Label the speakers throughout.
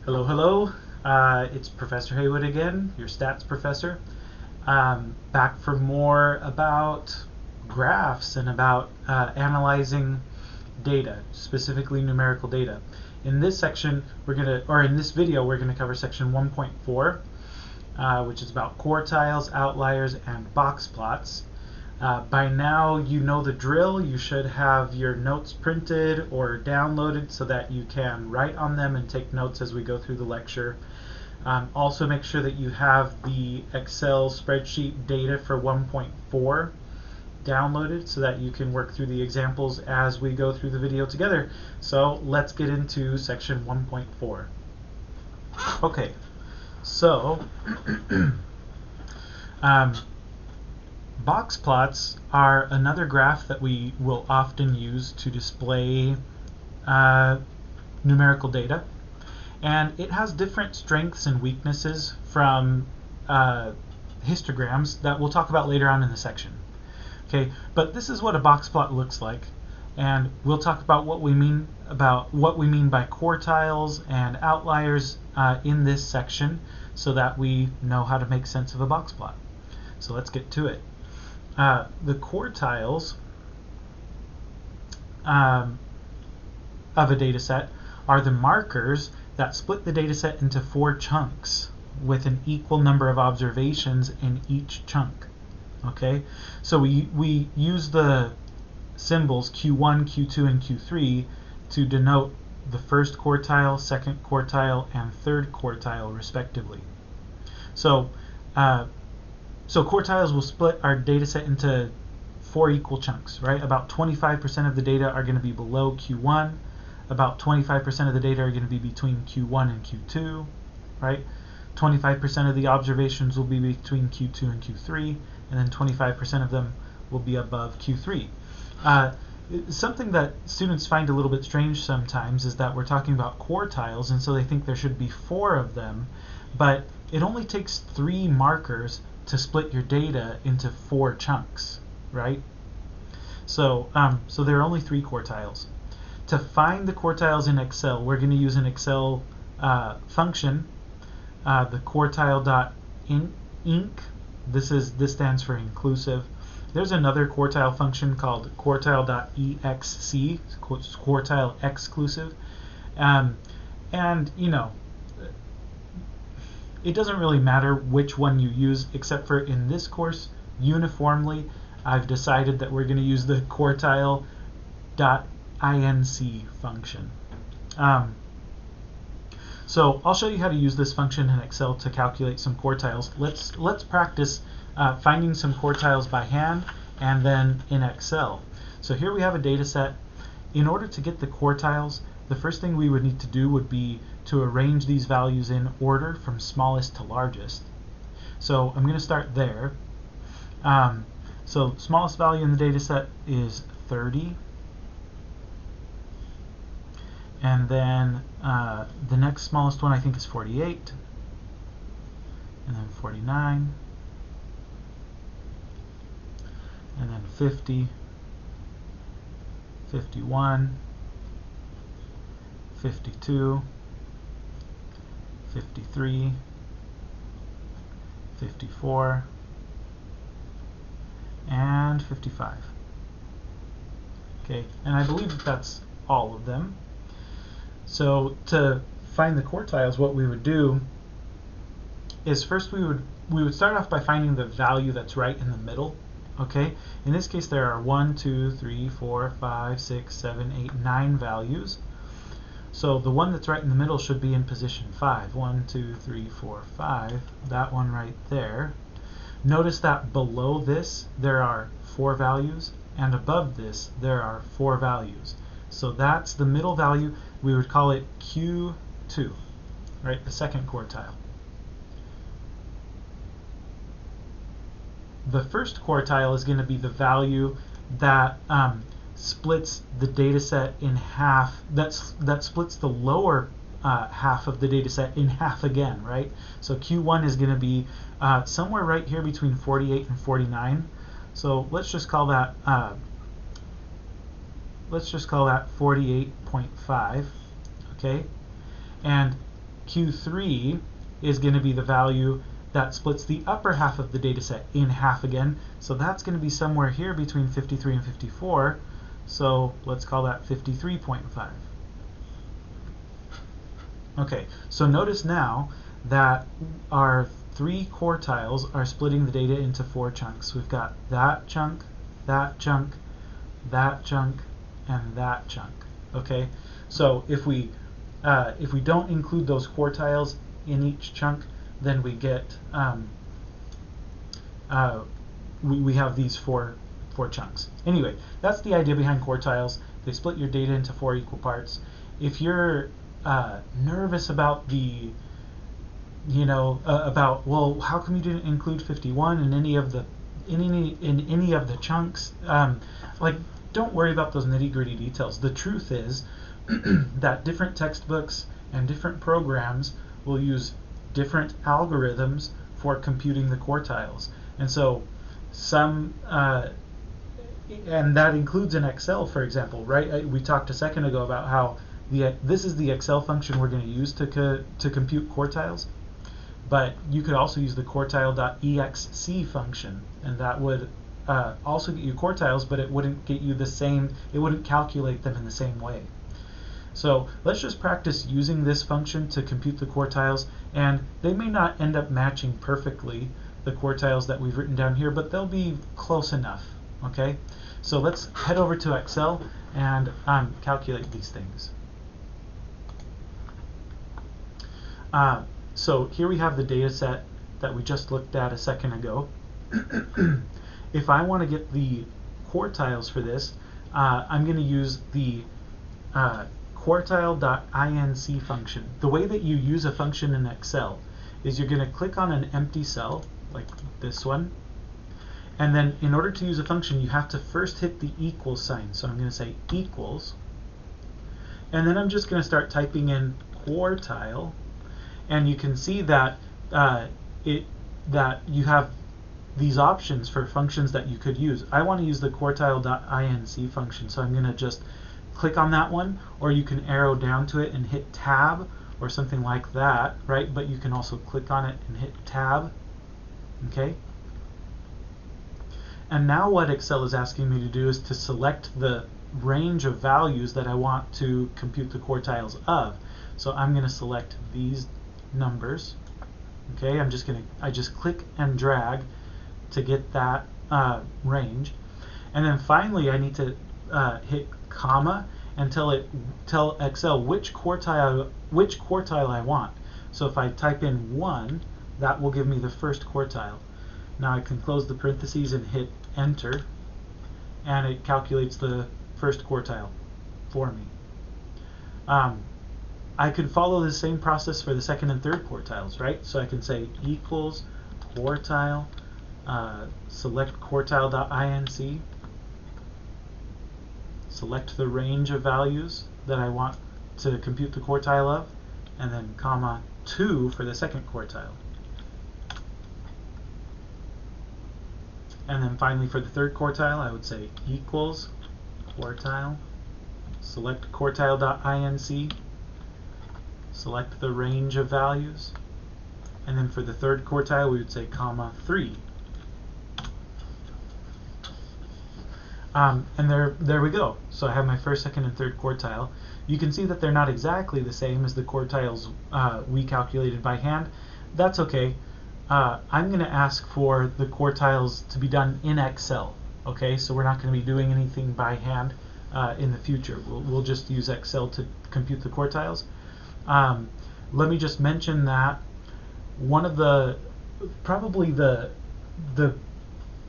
Speaker 1: Hello, hello. It's Professor Haywood again, your stats professor. Back for more about graphs and about analyzing data, specifically numerical data. In this section, in this video, we're gonna cover section 1.4, which is about quartiles, outliers, and box plots. By now you know the drill. You should have your notes printed or downloaded so that you can write on them and take notes as we go through the lecture. Also make sure that you have the Excel spreadsheet data for 1.4 downloaded so that you can work through the examples as we go through the video together. So let's get into section 1.4. Okay, so box plots are another graph that we will often use to display numerical data, and it has different strengths and weaknesses from histograms that we'll talk about later on in the section. Okay, but this is what a box plot looks like, and we'll talk about what we mean by quartiles and outliers in this section so that we know how to make sense of a box plot. So let's get to it. The quartiles of a data set are the markers that split the data set into 4 chunks with an equal number of observations in each chunk. Okay, so we use the symbols Q1, Q2, and Q3 to denote the first quartile, second quartile, and third quartile respectively. So quartiles will split our data set into 4 equal chunks, right? About 25% of the data are going to be below Q1, about 25% of the data are going to be between Q1 and Q2, right? 25% of the observations will be between Q2 and Q3, and then 25% of them will be above Q3. Something that students find a little bit strange sometimes is that we're talking about quartiles, and so they think there should be 4 of them, but it only takes 3 markers to split your data into 4 chunks, right? So there are only 3 quartiles. To find the quartiles in Excel, we're going to use an Excel function, the quartile.inc. This stands for inclusive. There's another quartile function called quartile.exc, quartile exclusive, and you know, it doesn't really matter which one you use, except for in this course, uniformly, I've decided that we're going to use the quartile.inc function. So I'll show you how to use this function in Excel to calculate some quartiles. Let's practice finding some quartiles by hand and then in Excel. So here we have a data set. In order to get the quartiles, the first thing we would need to do would be to arrange these values in order from smallest to largest. So I'm going to start there. So smallest value in the data set is 30. And then the next smallest one I think is 48. And then 49. And then 50. 51. 52, 53, 54, and 55. Okay, and I believe that that's all of them. So to find the quartiles, what we would do is first we would start off by finding the value that's right in the middle. Okay, in this case there are 1, 2, 3, 4, 5, 6, 7, 8, 9 values. So the one that's right in the middle should be in position 5. 1, 2, 3, 4, 5. That one right there. Notice that below this there are 4 values, and above this there are 4 values. So that's the middle value. We would call it Q2, right? The second quartile. The first quartile is going to be the value that splits the data set in half, that splits the lower half of the data set in half again, right? So Q1 is going to be somewhere right here between 48 and 49. So let's just call that 48.5, okay? And Q3 is going to be the value that splits the upper half of the data set in half again. So that's going to be somewhere here between 53 and 54. So let's call that 53.5. Okay, so notice now that our 3 quartiles are splitting the data into 4 chunks. We've got that chunk, that chunk, that chunk, and that chunk. Okay, so if we don't include those quartiles in each chunk, then we get we have these four chunks. Anyway, that's the idea behind quartiles. They split your data into 4 equal parts. If you're nervous about the about, well, how come you didn't include 51 in any of the chunks, like, don't worry about those nitty-gritty details. The truth is that different textbooks and different programs will use different algorithms for computing the quartiles, and so some and that includes in Excel, for example, right? We talked a second ago about how this is the Excel function we're going to use to compute quartiles, but you could also use the quartile.exc function, and that would also get you quartiles, but it wouldn't get you the same, it wouldn't calculate them in the same way. So let's just practice using this function to compute the quartiles, and they may not end up matching perfectly the quartiles that we've written down here, but they'll be close enough. Okay, so let's head over to Excel and calculate these things. So here we have the data set that we just looked at a second ago. If I want to get the quartiles for this, I'm going to use the quartile.inc function. The way that you use a function in Excel is you're going to click on an empty cell, like this one, and then in order to use a function, you have to first hit the equal sign. So I'm going to say equals, and then I'm just going to start typing in quartile, and you can see that that you have these options for functions that you could use. I want to use the quartile.inc function, so I'm going to just click on that one, or you can arrow down to it and hit tab or something like that, right? But you can also click on it and hit tab. Okay, and now what Excel is asking me to do is to select the range of values that I want to compute the quartiles of. So I'm going to select these numbers. Okay, I just click and drag to get that range, and then finally I need to hit comma and tell Excel which quartile I want. So if I type in 1, that will give me the first quartile. Now I can close the parentheses and hit enter, and it calculates the first quartile for me. I could follow the same process for the second and third quartiles, right? So I can say equals quartile, select quartile.inc, select the range of values that I want to compute the quartile of, and then comma 2 for the second quartile. And then finally for the third quartile, I would say equals quartile, select quartile.inc, select the range of values, and then for the third quartile we would say comma 3. And there we go. So I have my first, second, and third quartile. You can see that they're not exactly the same as the quartiles we calculated by hand. That's okay. I'm going to ask for the quartiles to be done in Excel. Okay, so we're not going to be doing anything by hand in the future. We'll just use Excel to compute the quartiles. Let me just mention that one of probably the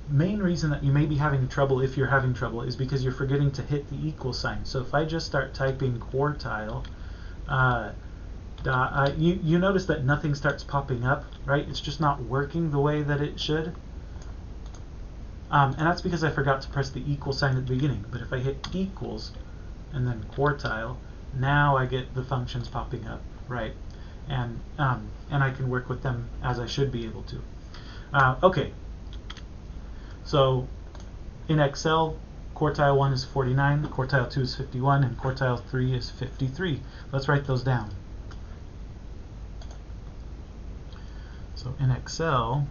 Speaker 1: main reason that you may be having trouble, if you're having trouble, is because you're forgetting to hit the equal sign. So if I just start typing quartile, you notice that nothing starts popping up, right? It's just not working the way that it should. And that's because I forgot to press the equal sign at the beginning. But if I hit equals and then quartile, now I get the functions popping up, right? And I can work with them as I should be able to. Okay. So in Excel, quartile 1 is 49, quartile 2 is 51, and quartile 3 is 53. Let's write those down. So in Excel,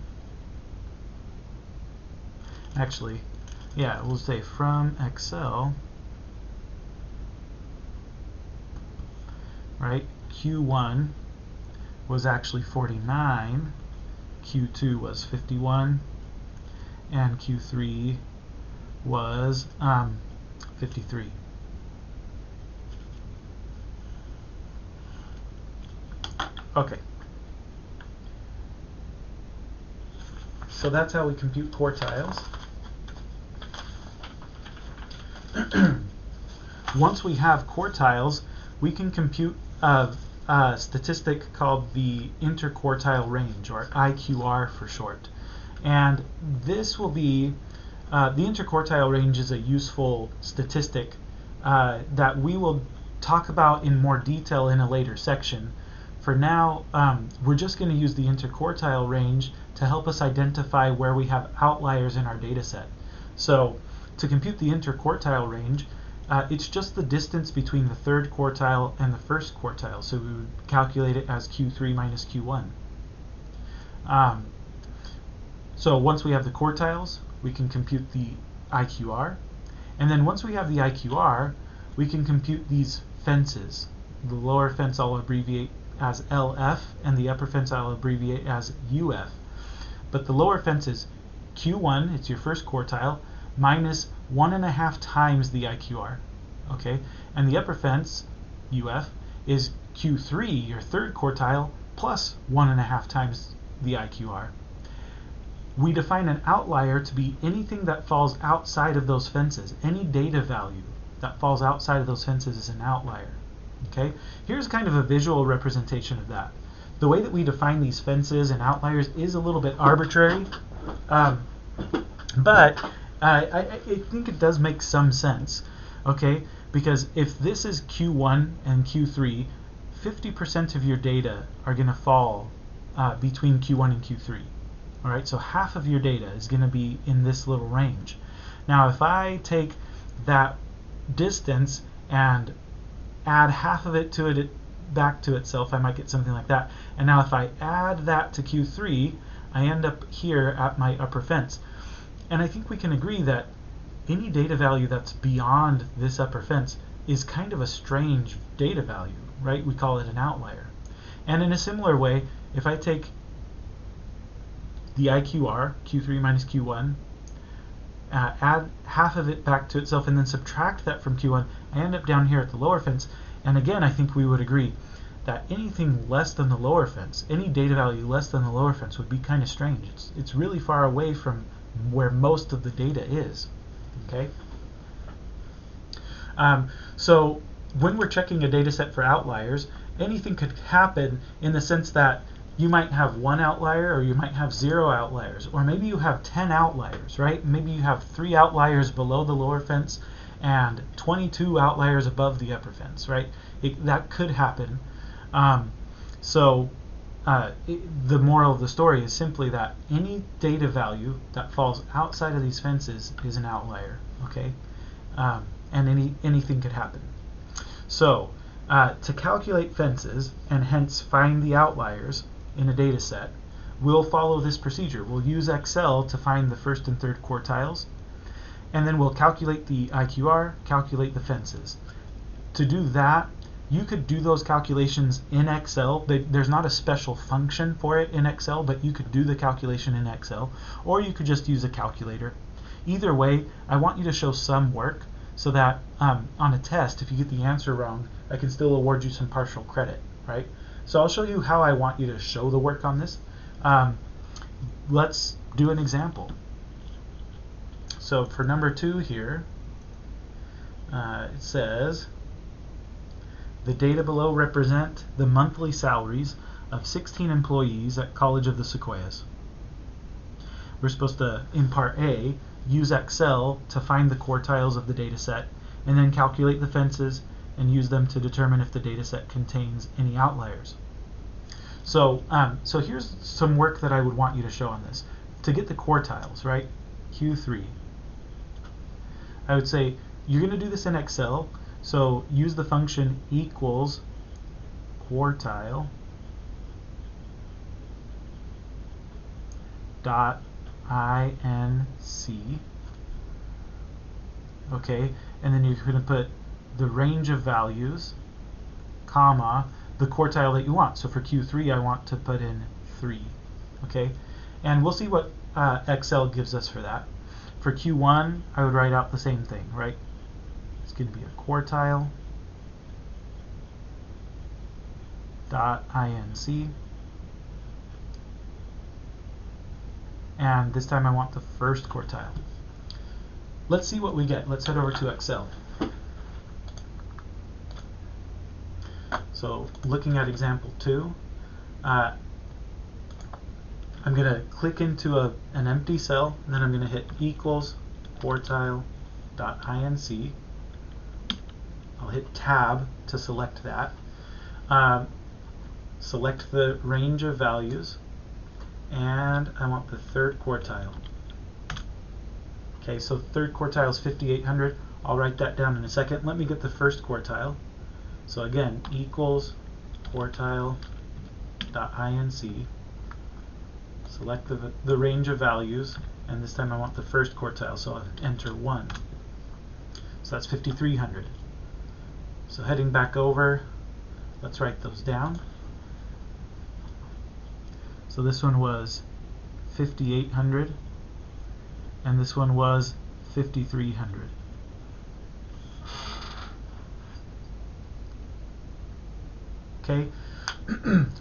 Speaker 1: actually, yeah, we'll say from Excel, right, Q1 was actually 49, Q2 was 51, and Q3 was 53. Okay. So that's how we compute quartiles. Once we have quartiles, we can compute a statistic called the interquartile range, or IQR for short. And this will be, the interquartile range is a useful statistic that we will talk about in more detail in a later section. For now, we're just going to use the interquartile range to help us identify where we have outliers in our data set. So to compute the interquartile range, it's just the distance between the third quartile and the first quartile. So we would calculate it as Q3 minus Q1. So once we have the quartiles, we can compute the IQR. And then once we have the IQR, we can compute these fences. The lower fence I'll abbreviate as LF, and the upper fence I'll abbreviate as UF. But the lower fence is Q1, it's your first quartile, minus 1.5 times the IQR. Okay, and the upper fence, UF, is Q3, your third quartile, plus 1.5 times the IQR. We define an outlier to be anything that falls outside of those fences. Any data value that falls outside of those fences is an outlier. Okay, here's kind of a visual representation of that. The way that we define these fences and outliers is a little bit arbitrary, but I think it does make some sense. Okay, because if this is Q1 and Q3, 50% of your data are going to fall between Q1 and Q3. All right, so half of your data is going to be in this little range. Now, if I take that distance and add half of it to it back to itself, I might get something like that. And now if I add that to Q3, I end up here at my upper fence. And I think we can agree that any data value that's beyond this upper fence is kind of a strange data value, right? We call it an outlier. And in a similar way, if I take the IQR, Q3 minus Q1, add half of it back to itself, and then subtract that from Q1, I end up down here at the lower fence. And again, I think we would agree that anything less than the lower fence, any data value less than the lower fence, would be kind of strange. It's really far away from where most of the data is. Okay. So when we're checking a data set for outliers, anything could happen in the sense that you might have one outlier, or you might have 0 outliers, or maybe you have 10 outliers, right? Maybe you have 3 outliers below the lower fence and 22 outliers above the upper fence, right? That could happen. The moral of the story is simply that any data value that falls outside of these fences is an outlier, okay? And anything could happen. So to calculate fences and hence find the outliers in a data set, we'll follow this procedure. We'll use Excel to find the first and third quartiles, and then we'll calculate the IQR, calculate the fences. To do that, you could do those calculations in Excel. There's not a special function for it in Excel, but you could do the calculation in Excel, or you could just use a calculator. Either way, I want you to show some work so that on a test, if you get the answer wrong, I can still award you some partial credit, right? So I'll show you how I want you to show the work on this. Let's do an example. So for number 2 here, it says, the data below represent the monthly salaries of 16 employees at College of the Sequoias. We're supposed to, in part A, use Excel to find the quartiles of the data set, and then calculate the fences and use them to determine if the data set contains any outliers. So here's some work that I would want you to show on this. To get the quartiles, right, Q3, I would say you're going to do this in Excel, so use the function equals quartile dot INC. Okay, and then you're going to put the range of values, comma, the quartile that you want. So for Q3, I want to put in 3. Okay, and we'll see what Excel gives us for that. For Q1, I would write out the same thing, right? It's going to be a quartile dot INC, and this time I want the first quartile. Let's see what we get. Let's head over to Excel. So looking at example 2, I'm going to click into an empty cell, and then I'm going to hit equals quartile.inc. I'll hit tab to select that. Select the range of values, and I want the third quartile. Okay, so third quartile is 5800. I'll write that down in a second. Let me get the first quartile. So again, equals quartile.inc. Select the range of values, and this time I want the first quartile, so I'll enter 1. So that's 5300. So heading back over, let's write those down. So this one was 5800, and this one was 5300. Okay,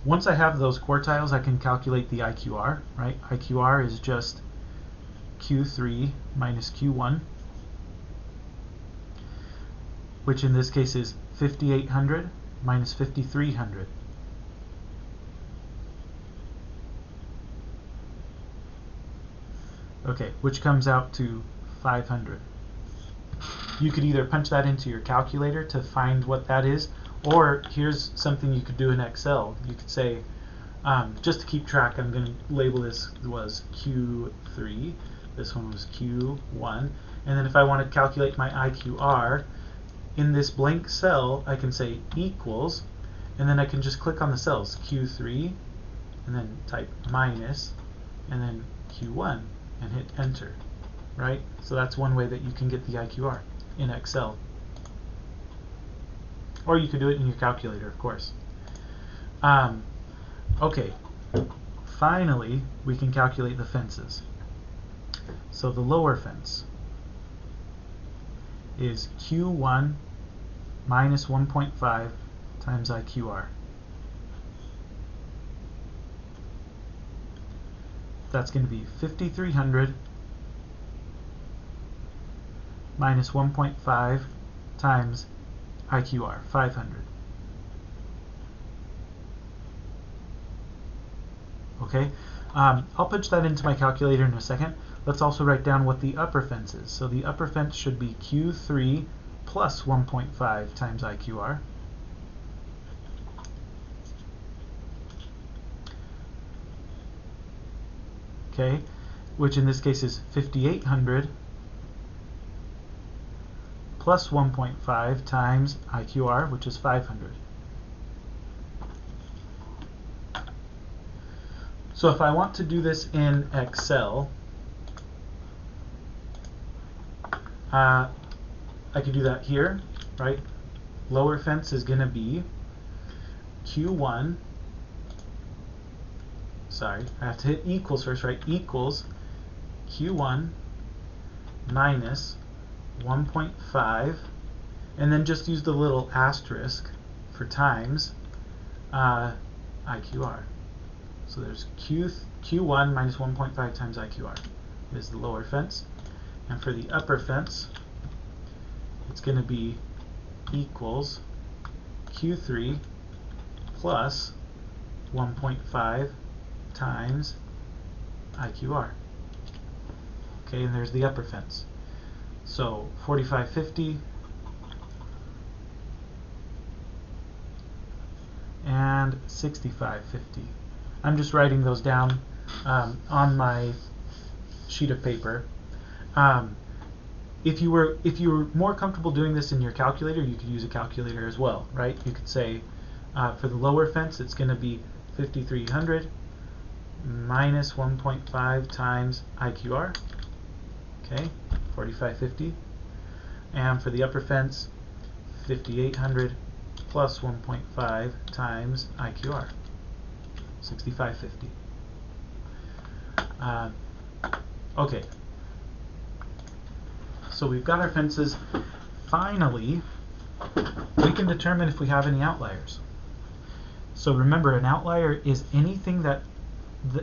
Speaker 1: once I have those quartiles, I can calculate the IQR, right? IQR is just Q3 minus Q1, which in this case is 5800 minus 5300. Okay, which comes out to 500. You could either punch that into your calculator to find what that is, or here's something you could do in Excel. You could say, just to keep track, I'm going to label this was Q3, this one was Q1, and then if I want to calculate my IQR, in this blank cell I can say equals, and then I can just click on the cells, Q3, and then type minus, and then Q1, and hit enter, right? So that's one way that you can get the IQR in Excel. Or you could do it in your calculator, of course. Okay, finally we can calculate the fences. So the lower fence is Q1 minus 1.5 times IQR. That's going to be 5300 minus 1.5 times IQR, 500. Okay, I'll punch that into my calculator in a second. Let's also write down what the upper fence is. So the upper fence should be Q3 plus 1.5 times IQR. Okay, which in this case is 5800 plus 1.5 times IQR, which is 500. So if I want to do this in Excel, I could do that here, right? Lower fence is going to be Q1, sorry, I have to hit equals first, right? Equals Q1 minus 1.5, and then just use the little asterisk for times IQR. So there's Q1 minus 1.5 times IQR is the lower fence. And for the upper fence, it's going to be equals Q3 plus 1.5 times IQR. Okay, and there's the upper fence. So 4550 and 6550. I'm just writing those down on my sheet of paper. If you were more comfortable doing this in your calculator, you could use a calculator as well, right? You could say for the lower fence it's going to be 5300 minus 1.5 times IQR, okay, 4550. And for the upper fence, 5800 plus 1.5 times IQR, 6550. Okay, so we've got our fences. Finally, we can determine if we have any outliers. So remember, an outlier is anything that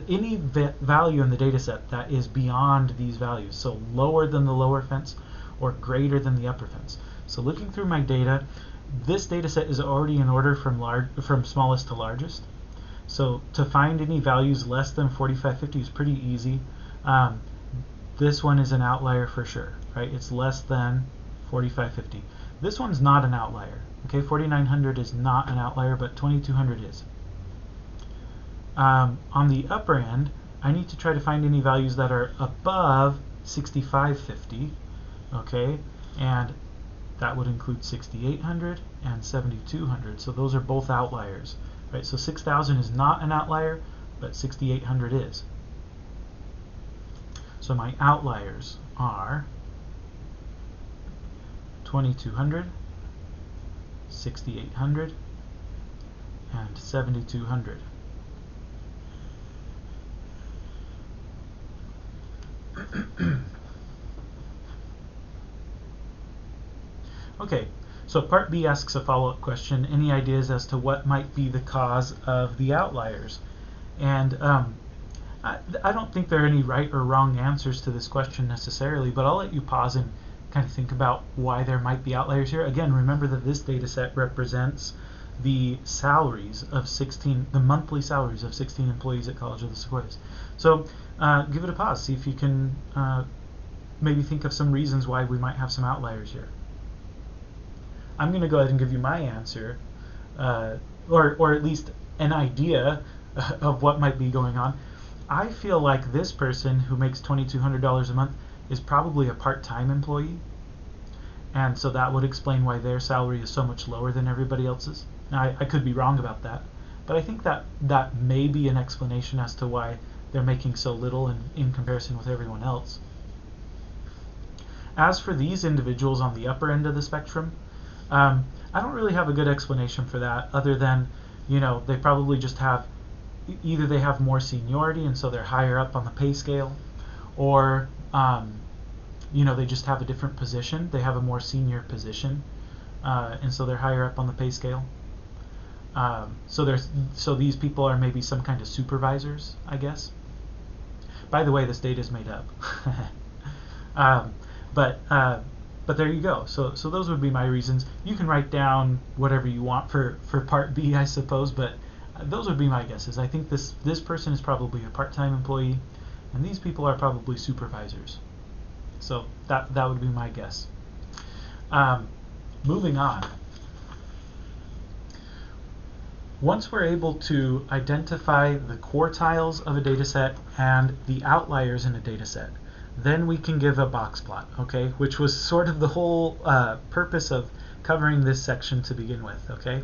Speaker 1: any value in the data set that is beyond these values, so lower than the lower fence or greater than the upper fence. So looking through my data, this data set is already in order from smallest to largest. So to find any values less than 4550 is pretty easy. This one is an outlier for sure, right? It's less than 4550. This one's not an outlier. Okay, 4900 is not an outlier, but 2200 is. On the upper end, I need to try to find any values that are above 6550, okay, and that would include 6800 and 7200, so those are both outliers, right? So 6000 is not an outlier, but 6800 is. So my outliers are 2200, 6800, and 7200. Okay, so part B asks a follow-up question. Any ideas as to what might be the cause of the outliers? And I don't think there are any right or wrong answers to this question necessarily, but I'll let you pause and kind of think about why there might be outliers here. Again, remember that this data set represents the salaries of the monthly salaries of 16 employees at College of the Sequoias. So give it a pause, see if you can maybe think of some reasons why we might have some outliers here. I'm going to go ahead and give you my answer, or at least an idea of what might be going on. I feel like this person who makes $2,200 a month is probably a part-time employee, and so that would explain why their salary is so much lower than everybody else's. Now, I could be wrong about that, but I think that may be an explanation as to why they're making so little in comparison with everyone else. As for these individuals on the upper end of the spectrum, I don't really have a good explanation for that, other than, you know, they probably just have, either they have more seniority and so they're higher up on the pay scale, or you know, they just have a different position. They have a more senior position, and so they're higher up on the pay scale. So these people are maybe some kind of supervisors, I guess. By the way, this data is made up. But there you go. So those would be my reasons. You can write down whatever you want for part B, I suppose, but those would be my guesses. I think this person is probably a part-time employee, and these people are probably supervisors. So that would be my guess. Moving on. Once we're able to identify the quartiles of a data set and the outliers in a data set, then we can give a box plot, okay? Which was sort of the whole purpose of covering this section to begin with, okay?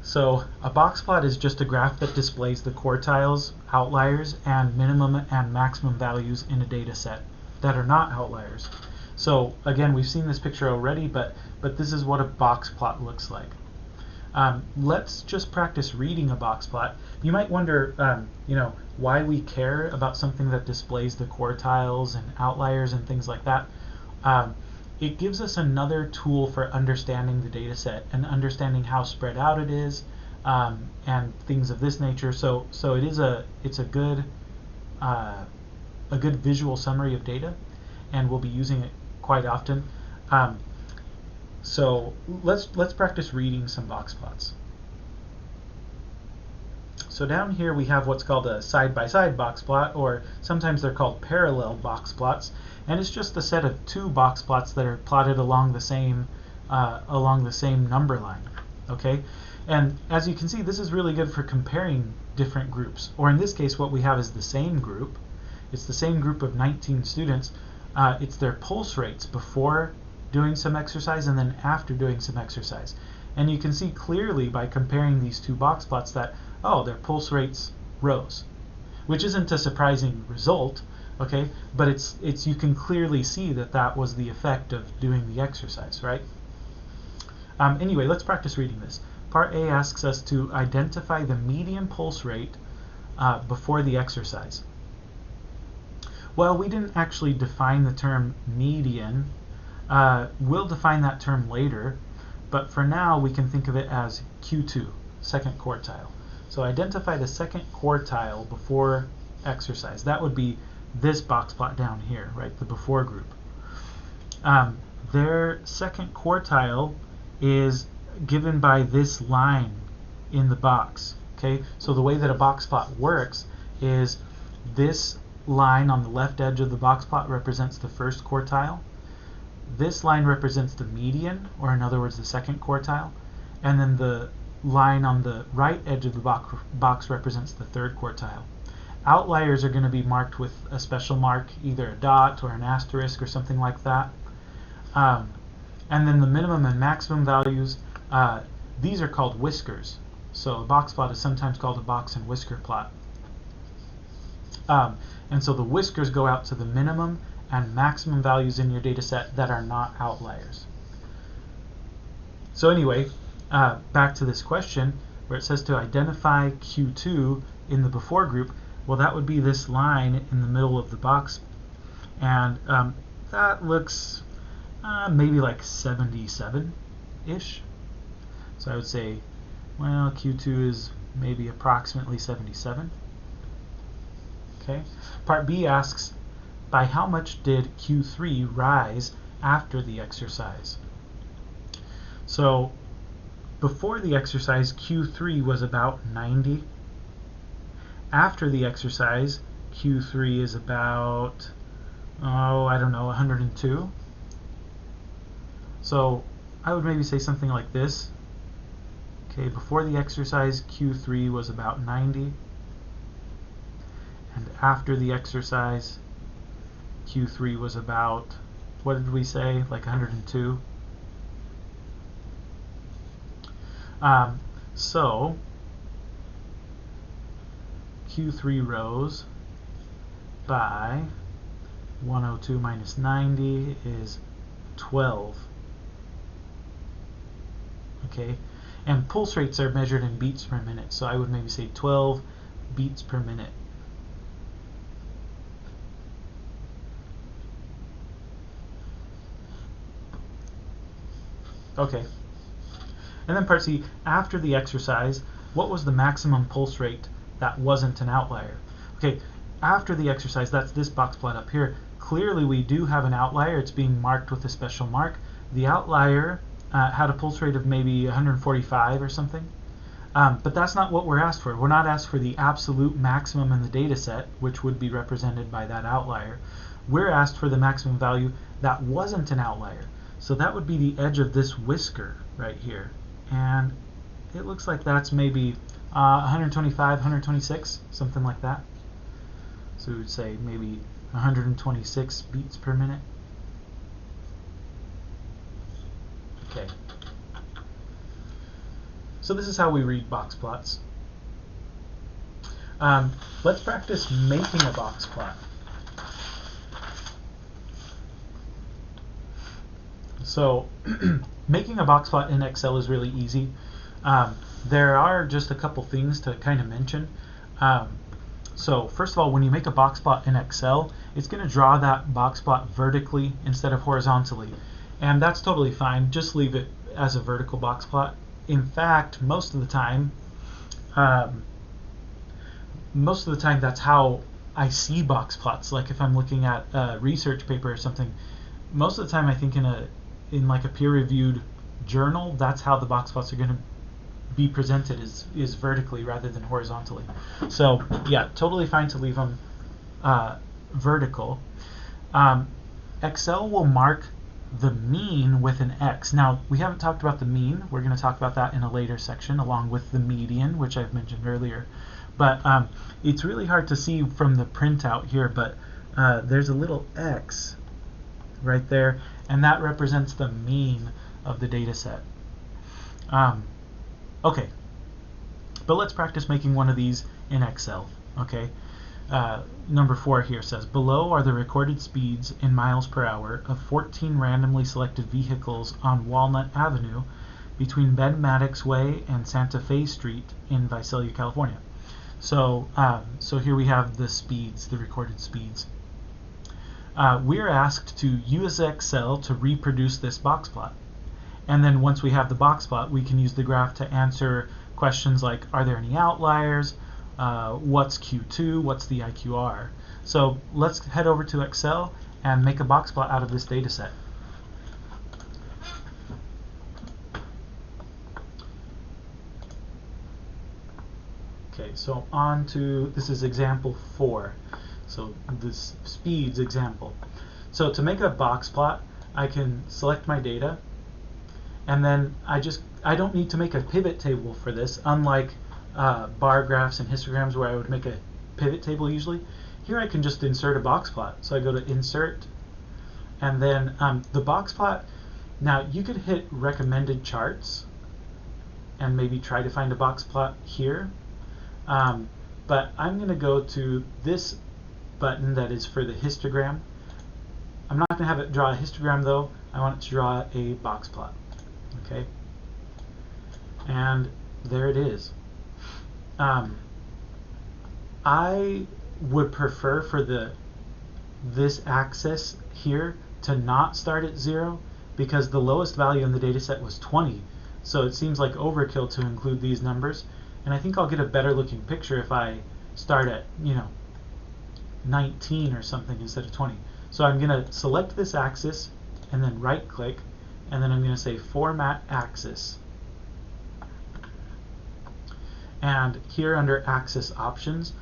Speaker 1: So a box plot is just a graph that displays the quartiles, outliers, and minimum and maximum values in a data set that are not outliers. So again, we've seen this picture already, but this is what a box plot looks like. Let's just practice reading a box plot. You might wonder, you know, why we care about something that displays the quartiles and outliers and things like that. It gives us another tool for understanding the data set and understanding how spread out it is, and things of this nature. So it's a good visual summary of data, and we'll be using it quite often. So let's practice reading some box plots. So down here we have what's called a side-by-side box plot, or sometimes they're called parallel box plots, and it's just a set of two box plots that are plotted along the same number line. Okay, and as you can see, this is really good for comparing different groups, or in this case what we have is the same group. It's the same group of 19 students. It's their pulse rates before doing some exercise and then after doing some exercise. And you can see clearly by comparing these two box plots that, oh, their pulse rates rose. which isn't a surprising result, okay? But it's you can clearly see that that was the effect of doing the exercise, right? Anyway, let's practice reading this. Part A asks us to identify the median pulse rate before the exercise. Well, we didn't actually define the term median. We'll define that term later, but for now we can think of it as Q2, second quartile. So identify the second quartile before exercise. That would be this box plot down here, right, the before group. Their second quartile is given by this line in the box. Okay, so the way that a box plot works is this line on the left edge of the box plot represents the first quartile. This line represents the median, or in other words, the second quartile. And then the line on the right edge of the box represents the third quartile. Outliers are going to be marked with a special mark, either a dot or an asterisk or something like that. And then the minimum and maximum values, these are called whiskers. So a box plot is sometimes called a box and whisker plot. And so the whiskers go out to the minimum and maximum values in your data set that are not outliers. So anyway, back to this question where it says to identify Q2 in the before group. Well, that would be this line in the middle of the box, and that looks maybe like 77-ish. So I would say, well, Q2 is maybe approximately 77. Okay. Part B asks, by how much did Q3 rise after the exercise? So before the exercise, Q3 was about 90. After the exercise, Q3 is about, I don't know, 102. So I would maybe say something like this. Okay, before the exercise, Q3 was about 90. And after the exercise, Q3 was about, what did we say, like 102? So Q3 rose by 102 minus 90 is 12. Okay, and pulse rates are measured in beats per minute, so I would maybe say 12 beats per minute. Okay, and then part C, after the exercise, what was the maximum pulse rate that wasn't an outlier? Okay, after the exercise, that's this box plot up here. Clearly we do have an outlier. It's being marked with a special mark. The outlier had a pulse rate of maybe 145 or something. But that's not what we're asked for. We're not asked for the absolute maximum in the data set, which would be represented by that outlier. We're asked for the maximum value that wasn't an outlier. So that would be the edge of this whisker right here. And it looks like that's maybe 125, 126, something like that. So we would say maybe 126 beats per minute. Okay. So this is how we read box plots. Let's practice making a box plot. So making a box plot in Excel is really easy. There are just a couple things to kind of mention. So first of all, when you make a box plot in Excel, it's going to draw that box plot vertically instead of horizontally. And that's totally fine. Just leave it as a vertical box plot. In fact, most of the time that's how I see box plots. Like if I'm looking at a research paper or something, most of the time I think in like a peer-reviewed journal, that's how the box plots are going to be presented is vertically rather than horizontally. So yeah, totally fine to leave them vertical. Excel will mark the mean with an X. Now, we haven't talked about the mean. We're going to talk about that in a later section, along with the median, which I've mentioned earlier. But it's really hard to see from the printout here, but there's a little X right there, and that represents the mean of the data set. Okay, but let's practice making one of these in Excel. Okay, Number 4 here says, below are the recorded speeds in miles per hour of 14 randomly selected vehicles on Walnut Avenue between Ben Maddox Way and Santa Fe Street in Visalia, California. So here we have the speeds, the recorded speeds. We're asked to use Excel to reproduce this box plot. And then once we have the box plot, we can use the graph to answer questions like, are there any outliers? What's Q2? What's the IQR? So let's head over to Excel and make a box plot out of this data set. Okay, so on to, this is example 4. So this speeds example. So to make a box plot, I can select my data, and then I don't need to make a pivot table for this, unlike bar graphs and histograms where I would make a pivot table usually. Here I can just insert a box plot. So I go to insert, and then the box plot. Now you could hit recommended charts and maybe try to find a box plot here, but I'm going to go to this button that is for the histogram. I'm not going to have it draw a histogram though. I want it to draw a box plot. Okay, and there it is. I would prefer for this axis here to not start at 0, because the lowest value in the data set was 20. So it seems like overkill to include these numbers, and I think I'll get a better looking picture if I start at 19 or something instead of 20. So I'm going to select this axis and then right click, and then I'm going to say Format Axis. And here under Axis Options,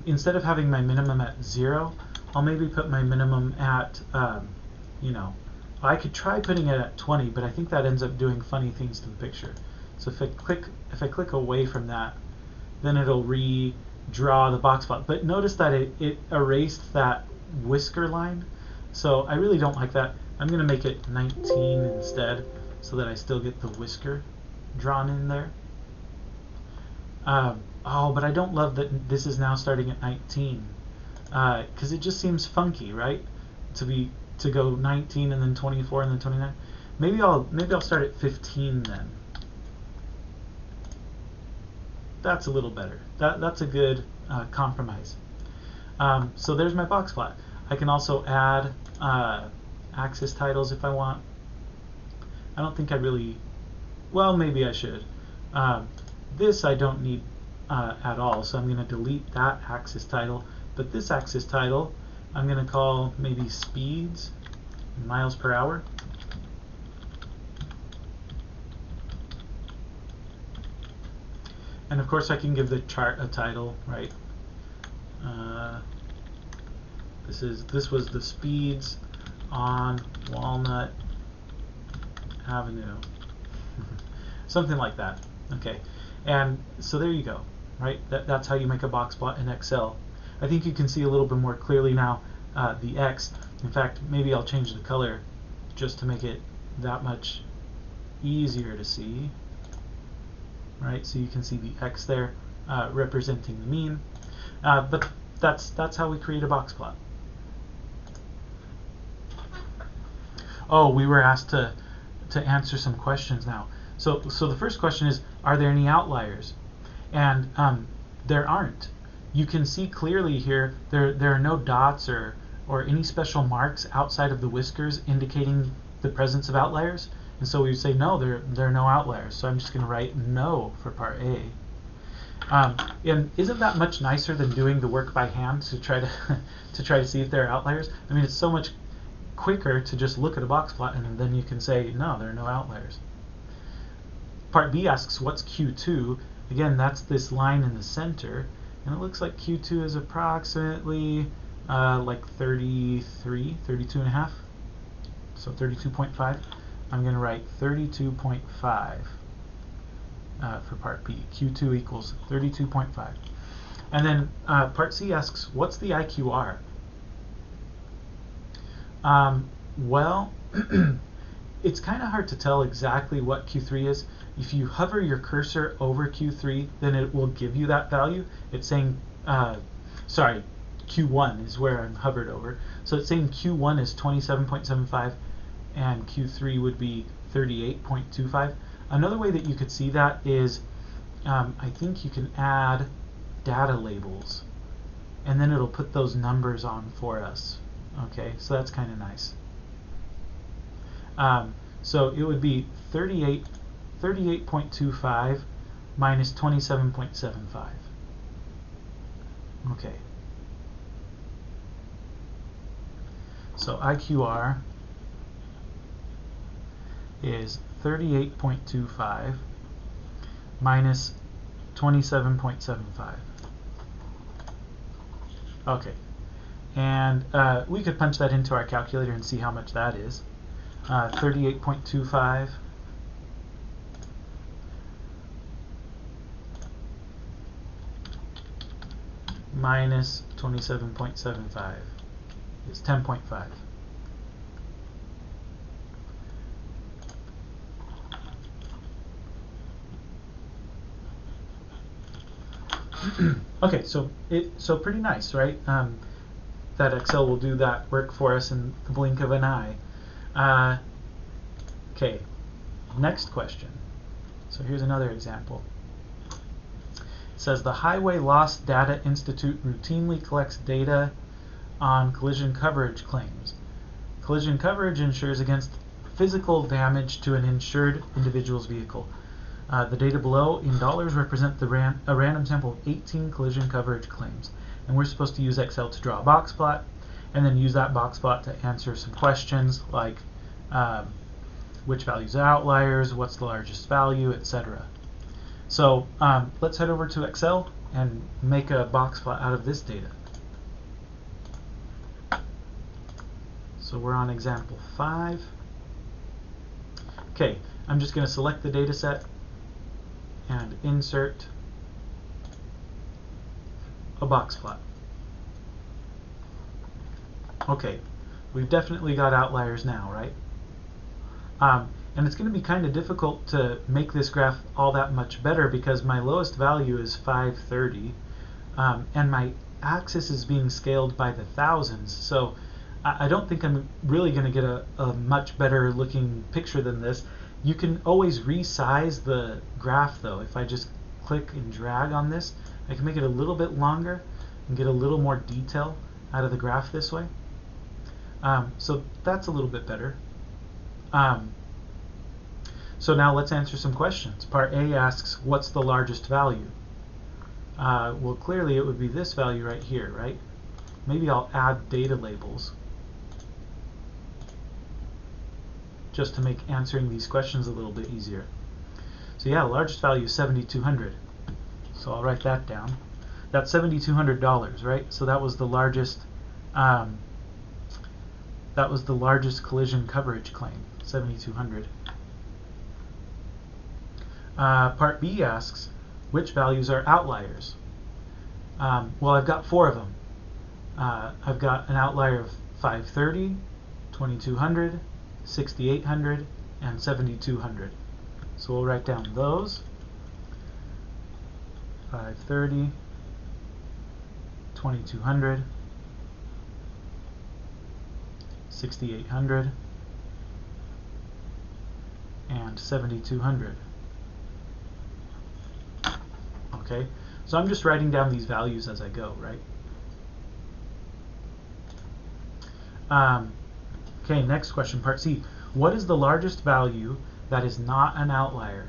Speaker 1: instead of having my minimum at 0, I'll maybe put my minimum at, I could try putting it at 20, but I think that ends up doing funny things to the picture. So if I click away from that, then it'll redraw the box plot. But notice that it erased that whisker line, so I really don't like that. I'm going to make it 19 instead, so that I still get the whisker drawn in there. Oh, but I don't love that this is now starting at 19, because it just seems funky, right? To go 19 and then 24 and then 29. Maybe I'll start at 15 then. That's a little better. That's a good compromise. So there's my box plot. I can also add axis titles if I want. I don't think I really, well, maybe I should. This I don't need at all, so I'm going to delete that axis title. But this axis title, I'm going to call maybe speeds, miles per hour. And of course I can give the chart a title, right? This was the speeds on Walnut Avenue. Something like that. Okay. And so there you go, right? That's how you make a box plot in Excel. I think you can see a little bit more clearly now the X. In fact, maybe I'll change the color just to make it that much easier to see. Right, so you can see the X there representing the mean. But that's how we create a box plot. Oh, we were asked to answer some questions now. So the first question is, are there any outliers? And there aren't. You can see clearly here there are no dots or any special marks outside of the whiskers indicating the presence of outliers. And so we would say no, there are no outliers. So I'm just going to write no for part A. And isn't that much nicer than doing the work by hand to try to see if there are outliers? I mean, it's so much quicker to just look at a box plot and then you can say no, there are no outliers. Part B asks, what's Q2? Again, that's this line in the center, and it looks like Q2 is approximately like 32 and a half, so 32.5. I'm going to write 32.5 for part B. Q2 equals 32.5. And then part C asks, what's the IQR? Well, it's kind of hard to tell exactly what Q3 is. If you hover your cursor over Q3, then it will give you that value. It's saying, sorry, Q1 is where I'm hovered over. So it's saying Q1 is 27.75 and Q3 would be 38.25. Another way that you could see that is I think you can add data labels and then it'll put those numbers on for us. Okay, so that's kind of nice. So it would be 38.25 minus 27.75. Okay. So IQR is 38.25 minus 27.75. Okay. And we could punch that into our calculator and see how much that is. 38.25 minus 27.75 is 10.5. Okay, so pretty nice, right? That Excel will do that work for us in the blink of an eye. Okay, next question. So here's another example. It says the Highway Loss Data Institute routinely collects data on collision coverage claims. Collision coverage insures against physical damage to an insured individual's vehicle. The data below in dollars represent a random sample of 18 collision coverage claims. And we're supposed to use Excel to draw a box plot and then use that box plot to answer some questions like which values are outliers, what's the largest value, etc. So let's head over to Excel and make a box plot out of this data. So we're on example 5. Okay, I'm just going to select the data set and insert a box plot. Okay, we've definitely got outliers now, right? And it's going to be kind of difficult to make this graph all that much better because my lowest value is 530 and my axis is being scaled by the thousands, so I don't think I'm really going to get a much better looking picture than this. You can always resize the graph though. If I just click and drag on this, I can make it a little bit longer and get a little more detail out of the graph this way. So that's a little bit better. So now let's answer some questions. Part A asks, what's the largest value? Well, clearly it would be this value right here, right? Maybe I'll add data labels just to make answering these questions a little bit easier. So yeah, the largest value is $7,200. So I'll write that down. That's $7,200, right? So that was the largest. That was the largest collision coverage claim, $7,200. Part B asks, which values are outliers? Well, I've got 4 of them. I've got an outlier of 530, 2,200, 6,800, and 7,200. So we'll write down those. 530, 2,200, 6,800, and 7,200. Okay, so I'm just writing down these values as I go, right? Okay, next question, part C. What is the largest value that is not an outlier?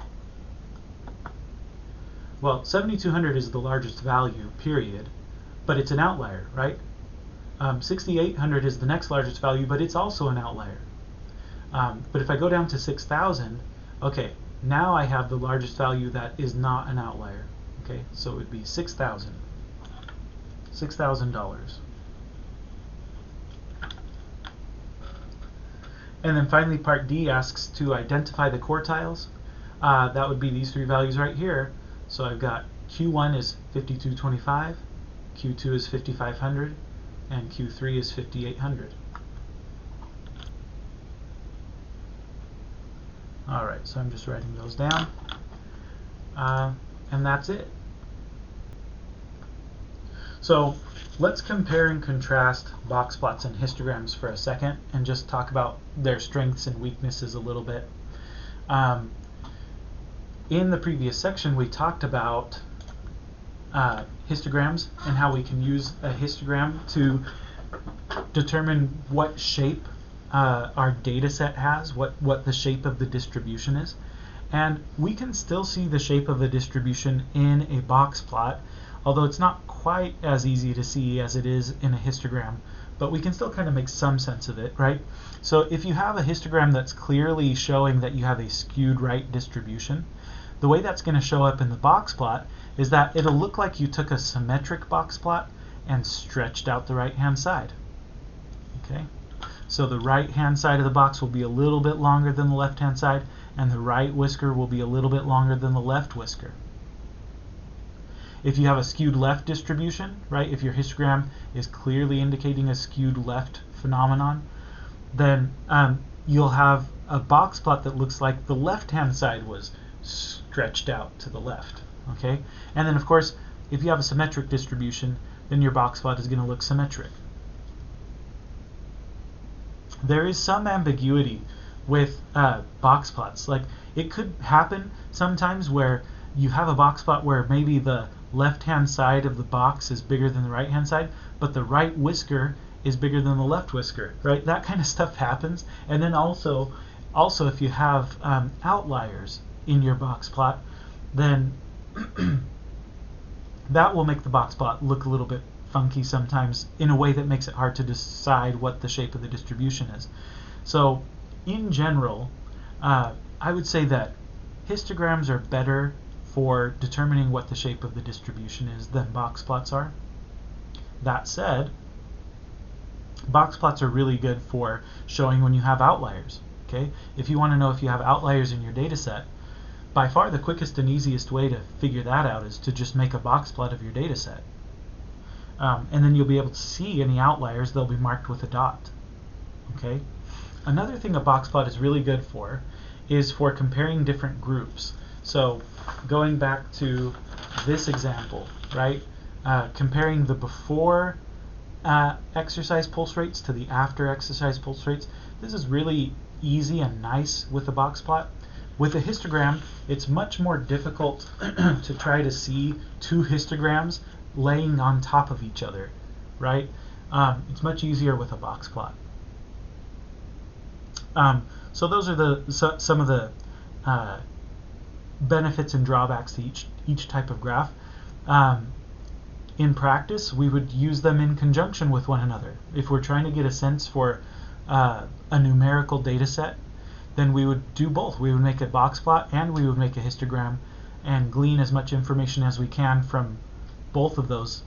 Speaker 1: Well, 7,200 is the largest value, period, but it's an outlier, right? 6,800 is the next largest value, but it's also an outlier. But if I go down to 6,000, okay, now I have the largest value that is not an outlier. Okay, so it would be $6,000. And then finally, part D asks to identify the quartiles. That would be these 3 values right here. So I've got Q1 is 5225, Q2 is 5500, and Q3 is 5800. Alright, so I'm just writing those down. And that's it. So let's compare and contrast boxplots and histograms for a second and just talk about their strengths and weaknesses a little bit. In the previous section, we talked about histograms and how we can use a histogram to determine what shape our data set has, what the shape of the distribution is. And we can still see the shape of a distribution in a box plot, although it's not quite as easy to see as it is in a histogram, but we can still kind of make some sense of it, right? So if you have a histogram that's clearly showing that you have a skewed right distribution, the way that's going to show up in the box plot is that it'll look like you took a symmetric box plot and stretched out the right hand side. Okay, so the right hand side of the box will be a little bit longer than the left hand side, and the right whisker will be a little bit longer than the left whisker. If you have a skewed left distribution, right, if your histogram is clearly indicating a skewed left phenomenon, then you'll have a box plot that looks like the left hand side was stretched out to the left. Okay, and then of course if you have a symmetric distribution, then your box plot is going to look symmetric. There is some ambiguity with box plots. Like, it could happen sometimes where you have a box plot where maybe the left hand side of the box is bigger than the right hand side, but the right whisker is bigger than the left whisker, right? That kind of stuff happens. And then also if you have outliers in your box plot, then that will make the box plot look a little bit funky sometimes in a way that makes it hard to decide what the shape of the distribution is. So in general, I would say that histograms are better for determining what the shape of the distribution is than box plots are. That said, box plots are really good for showing when you have outliers. Okay, if you want to know if you have outliers in your data set, by far the quickest and easiest way to figure that out is to just make a box plot of your data set. And then you'll be able to see any outliers. They'll be marked with a dot. Okay. Another thing a box plot is really good for is for comparing different groups. So going back to this example, right? Comparing the before exercise pulse rates to the after exercise pulse rates. This is really easy and nice with a box plot. With a histogram, it's much more difficult to try to see two histograms laying on top of each other, right? It's much easier with a box plot. So those are some of the benefits and drawbacks to each type of graph. In practice, we would use them in conjunction with one another. If we're trying to get a sense for a numerical data set, then we would do both. We would make a box plot and we would make a histogram and glean as much information as we can from both of those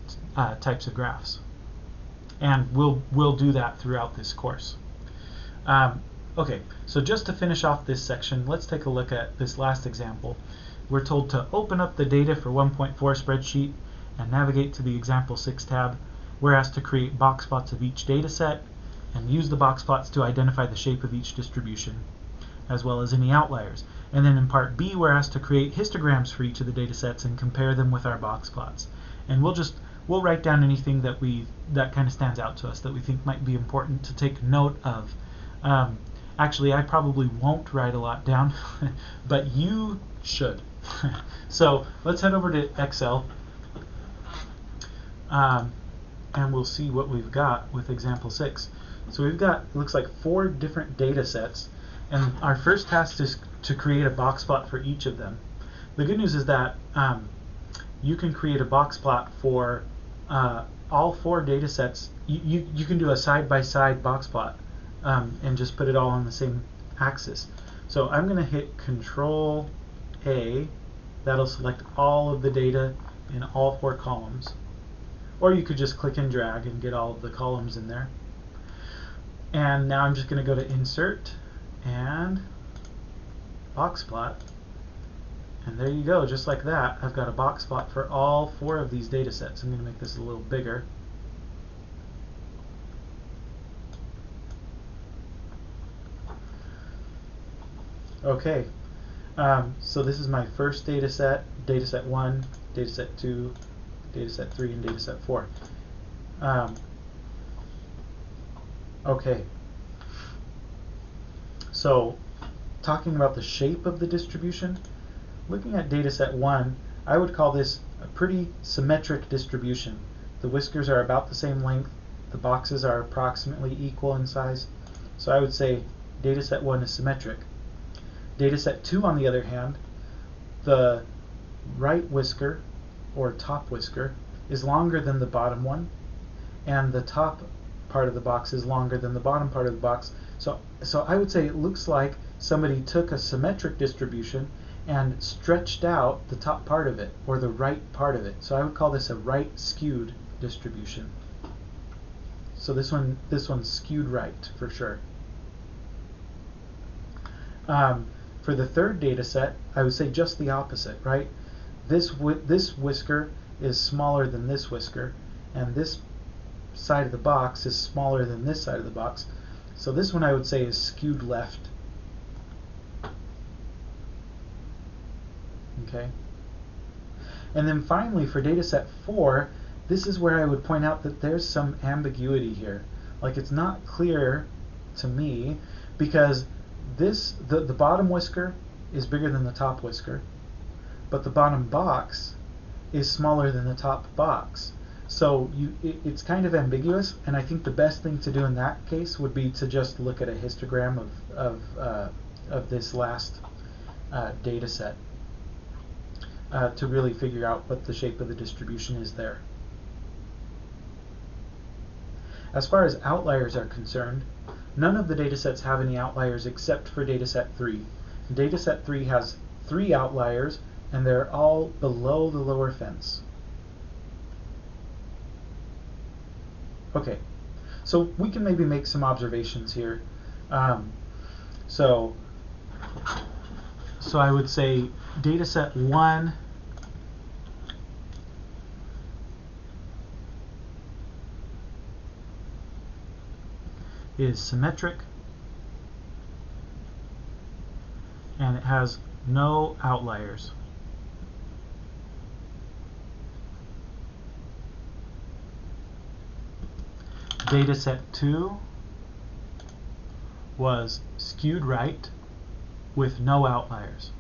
Speaker 1: types of graphs. And we'll do that throughout this course. Okay, so just to finish off this section, let's take a look at this last example. We're told to open up the data for 1.4 spreadsheet and navigate to the example 6 tab. We're asked to create box plots of each data set and use the box plots to identify the shape of each distribution, as well as any outliers. And then in part B, we're asked to create histograms for each of the data sets and compare them with our box plots. And we'll write down anything that kind of stands out to us that we think might be important to take note of. Actually, I probably won't write a lot down, but you should. So let's head over to Excel, and we'll see what we've got with example 6. So we've got, it looks like 4 different data sets, and our first task is to create a box plot for each of them. The good news is that you can create a box plot for all 4 data sets. You can do a side-by-side box plot and just put it all on the same axis. So I'm going to hit Control A. That'll select all of the data in all 4 columns. Or you could just click and drag and get all of the columns in there. And now I'm just going to go to Insert and Box Plot. And there you go, just like that. I've got a box plot for all 4 of these data sets. I'm going to make this a little bigger. Okay, so this is my first data set 1, data set 2, data set 3, and data set 4. Okay, so talking about the shape of the distribution, looking at dataset 1, I would call this a pretty symmetric distribution. The whiskers are about the same length, the boxes are approximately equal in size, so I would say dataset 1 is symmetric. Dataset 2, on the other hand, the right whisker, or top whisker, is longer than the bottom one, and the top part of the box is longer than the bottom part of the box. So I would say it looks like somebody took a symmetric distribution and stretched out the top part of it, or the right part of it. So I would call this a right skewed distribution. So this one's skewed right for sure. For the third data set, I would say just the opposite, right? This whisker is smaller than this whisker, and this side of the box is smaller than this side of the box. So this one I would say is skewed left. Okay. And then finally for data set 4, this is where I would point out that there's some ambiguity here. Like, it's not clear to me because the bottom whisker is bigger than the top whisker, but the bottom box is smaller than the top box. So it's kind of ambiguous, and I think the best thing to do in that case would be to just look at a histogram of this last data set to really figure out what the shape of the distribution is there. As far as outliers are concerned, none of the datasets have any outliers except for dataset 3. Dataset 3 has 3 outliers, and they're all below the lower fence. Okay, so we can maybe make some observations here. So I would say dataset 1 is symmetric, and it has no outliers. Dataset 2 was skewed right with no outliers.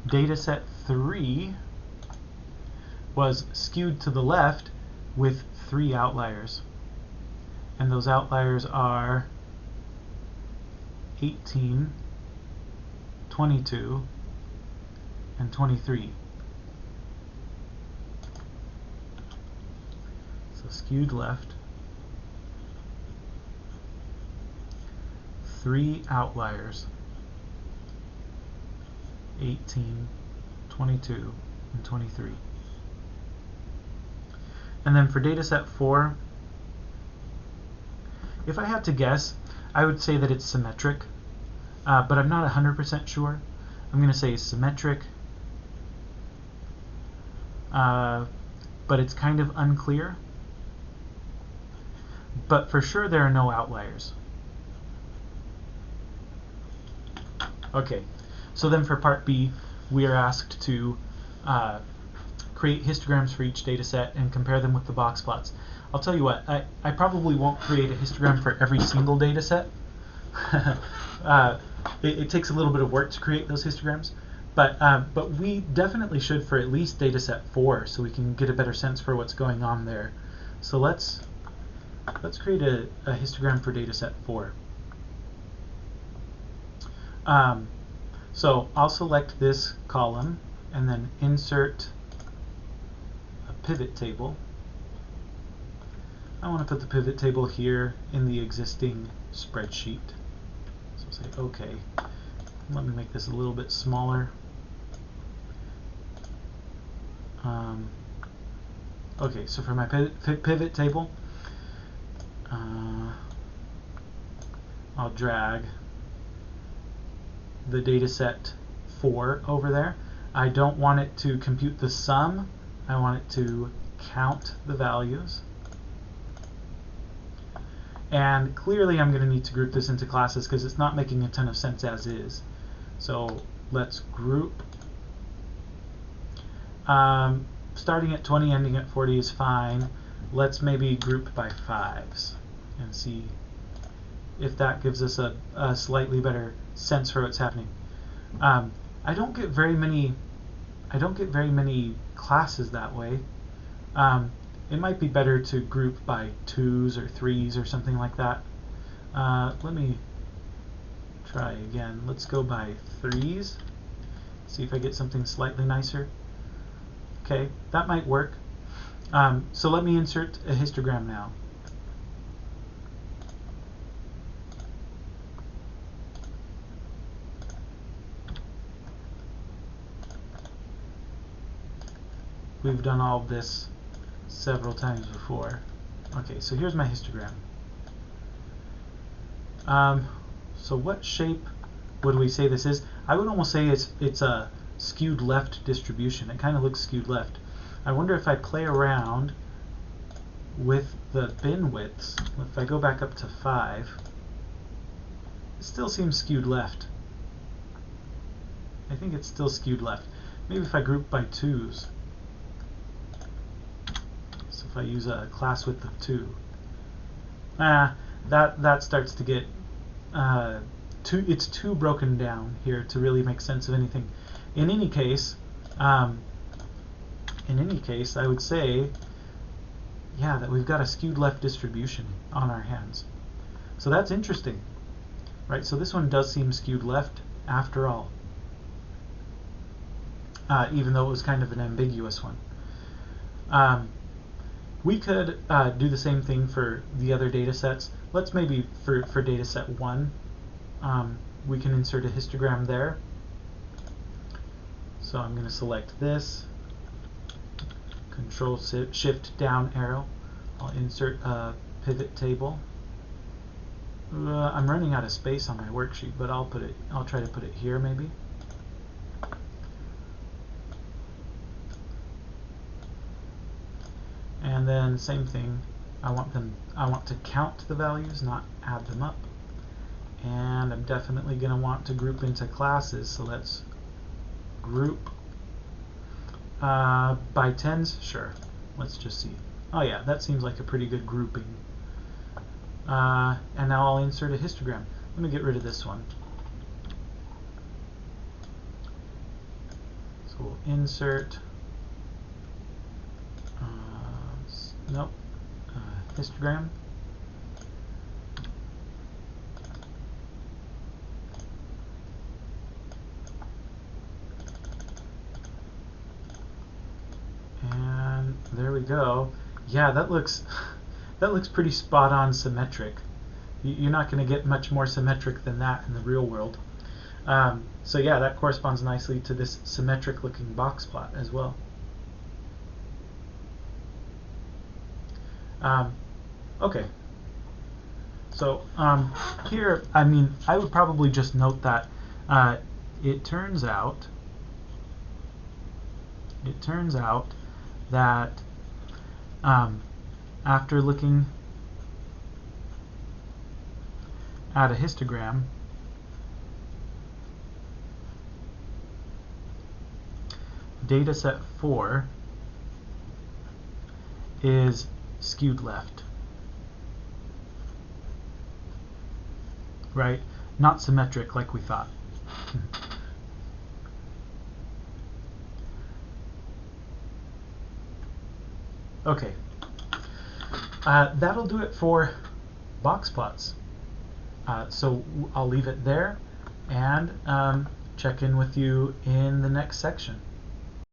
Speaker 1: Dataset 3 was skewed to the left with 3 outliers, and those outliers are 18, 22, and 23. So skewed left, 3 outliers, 18, 22, and 23. And then for dataset 4, if I had to guess, I would say that it's symmetric, but I'm not 100% sure. I'm going to say symmetric, but it's kind of unclear. But for sure there are no outliers. Okay, so then for part B, we are asked to create histograms for each data set and compare them with the box plots. I'll tell you what, I probably won't create a histogram for every single data set. It takes a little bit of work to create those histograms, but we definitely should for at least data set 4, so we can get a better sense for what's going on there. So let's create a histogram for data set 4. So I'll select this column and then insert a pivot table. I want to put the pivot table here in the existing spreadsheet. So say OK. Let me make this a little bit smaller. Okay, so for my pivot table, I'll drag the data set 4 over there. I don't want it to compute the sum I want it to count the values. And clearly I'm going to need to group this into classes because it's not making a ton of sense as is. So let's group. Starting at 20, ending at 40 is fine. Let's maybe group by 5s and see if that gives us a slightly better sense for what's happening. I don't get very many classes that way. It might be better to group by 2s or 3s or something like that. Let me try again. Let's go by 3s. See if I get something slightly nicer. Okay, that might work. So let me insert a histogram now. We've done all of this several times before. Okay, so here's my histogram. So what shape would we say this is? I would almost say it's a skewed left distribution. It kind of looks skewed left. I wonder if I play around with the bin widths, if I go back up to 5, it still seems skewed left. I think it's still skewed left. Maybe if I group by 2s. So if I use a class width of 2. That starts to get it's too broken down here to really make sense of anything. In any case, I would say, yeah, that we've got a skewed left distribution on our hands. So that's interesting, right? So this one does seem skewed left after all, even though it was kind of an ambiguous one. We could do the same thing for the other data sets. Let's maybe, for data set 1, we can insert a histogram there. So I'm going to select this, Control Shift down arrow. I'll insert a pivot table. I'm running out of space on my worksheet, but I'll try to put it here maybe. And then same thing, I want to count the values, not add them up. And I'm definitely going to want to group into classes, so let's group by 10s. Sure, let's just see. Oh yeah, that seems like a pretty good grouping. And now I'll insert a histogram. Let me get rid of this one. So we'll insert histogram. And there we go. Yeah, that looks pretty spot on symmetric. You're not going to get much more symmetric than that in the real world. So yeah, that corresponds nicely to this symmetric looking box plot as well. Okay, so here, I would probably just note that it turns out that after looking at a histogram, data set 4 is skewed left, right? Not symmetric like we thought. Okay, that'll do it for box plots. So I'll leave it there and check in with you in the next section.